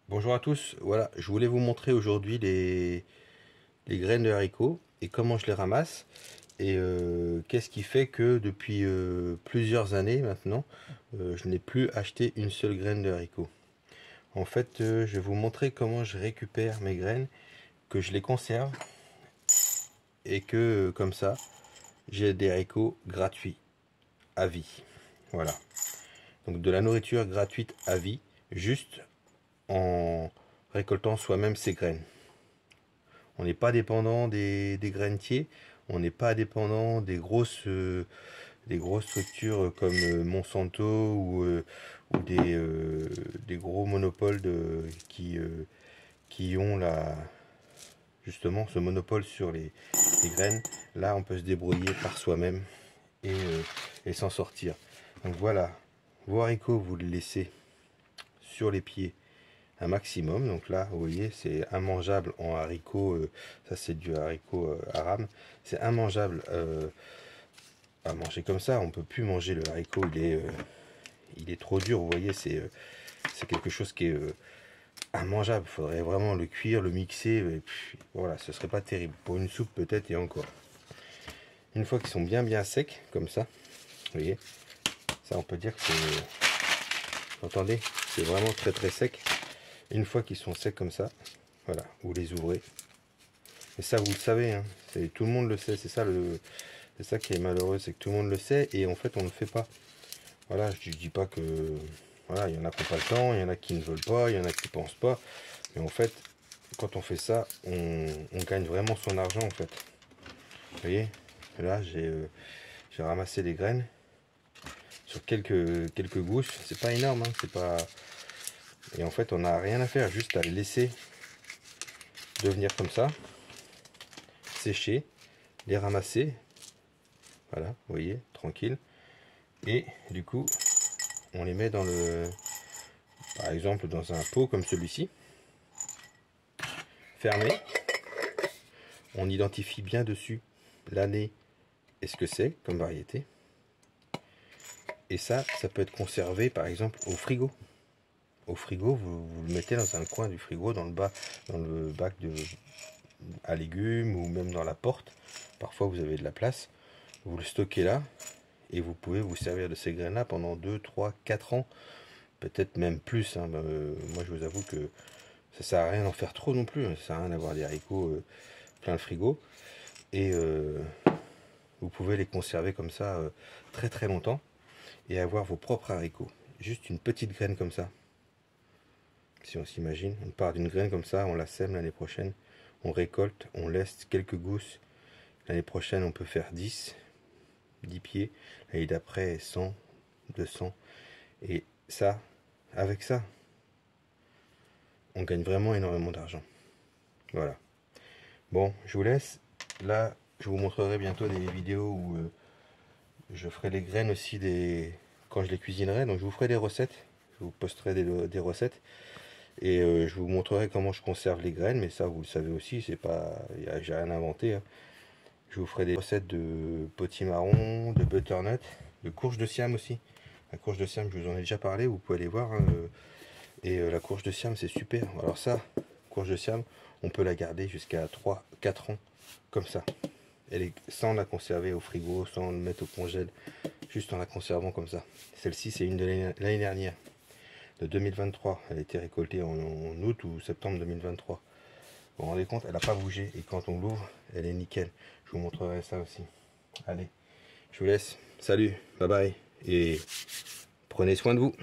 Bonjour à tous, voilà, je voulais vous montrer aujourd'hui les graines de haricots et comment je les ramasse et qu'est-ce qui fait que depuis plusieurs années maintenant, je n'ai plus acheté une seule graine de haricots. En fait, je vais vous montrer comment je récupère mes graines, que je les conserve et que comme ça, j'ai des haricots gratuits à vie. Voilà, donc de la nourriture gratuite à vie, juste en récoltant soi-même ses graines. On n'est pas dépendant des grainetiers, on n'est pas dépendant des grosses structures comme Monsanto ou des gros monopoles qui ont justement ce monopole sur les graines. Là, on peut se débrouiller par soi-même et s'en sortir. Donc voilà, vos haricots, vous les laissez sur les pieds un maximum. Donc là, vous voyez, c'est immangeable en haricots. Ça, c'est du haricot arabe. C'est immangeable à manger comme ça. On peut plus manger le haricot. Il est trop dur. Vous voyez, c'est quelque chose qui est immangeable. Il faudrait vraiment le cuire, le mixer. Et puis, voilà, ce serait pas terrible. Pour une soupe, peut-être, et encore. Une fois qu'ils sont bien secs, comme ça, vous voyez, ça, on peut dire que c'est... Vous entendez? C'est vraiment très sec. Une fois qu'ils sont secs comme ça, voilà, vous les ouvrez. Et ça, vous le savez, hein, tout le monde le sait. C'est ça qui est malheureux, c'est que tout le monde le sait et en fait, on ne le fait pas. Voilà, je dis pas que, voilà, il y en a qui n'ont pas le temps, il y en a qui ne veulent pas, il y en a qui ne pensent pas. Mais en fait, quand on fait ça, on gagne vraiment son argent en fait. Vous voyez, là, j'ai ramassé les graines sur quelques gousses. C'est pas énorme, hein, c'est pas. Et en fait, on n'a rien à faire, juste à les laisser devenir comme ça, sécher, les ramasser, voilà, vous voyez, tranquille. Et du coup, on les met par exemple, dans un pot comme celui-ci, fermé. On identifie bien dessus l'année et ce que c'est comme variété. Et ça peut être conservé par exemple au frigo. Au frigo, vous le mettez dans un coin du frigo, dans le bac à légumes ou même dans la porte. Parfois vous avez de la place. Vous le stockez là et vous pouvez vous servir de ces graines là pendant 2, 3, 4 ans. Peut-être même plus. Hein. Moi je vous avoue que ça sert à rien d'en faire trop non plus. Ça sert à rien d'avoir des haricots plein le frigo. Et vous pouvez les conserver comme ça très longtemps et avoir vos propres haricots. Juste une petite graine comme ça. Si on s'imagine, on part d'une graine comme ça, on la sème l'année prochaine, on récolte, on laisse quelques gousses. L'année prochaine, on peut faire 10 pieds. L'année d'après, 100, 200. Et ça, avec ça, on gagne vraiment énormément d'argent. Voilà. Bon, je vous laisse. Là, je vous montrerai bientôt des vidéos où je ferai les graines aussi quand je les cuisinerai. Donc, je vous ferai des recettes. Je vous posterai des recettes. Et je vous montrerai comment je conserve les graines, mais ça vous le savez aussi, c'est pas, j'ai rien inventé. Hein. Je vous ferai des recettes de potimarron, de butternut, de courge de Siam aussi. La courge de Siam, je vous en ai déjà parlé, vous pouvez aller voir. Hein, et la courge de Siam, c'est super. Alors ça, courge de Siam, on peut la garder jusqu'à 3-4 ans, comme ça. Sans la conserver au frigo, sans le mettre au congèle, juste en la conservant comme ça. Celle-ci, c'est une de l'année dernière. De 2023, elle a été récoltée en août ou septembre 2023. Vous vous rendez compte, elle n'a pas bougé et quand on l'ouvre, elle est nickel. Je vous montrerai ça aussi. Allez, je vous laisse. Salut, bye bye et prenez soin de vous.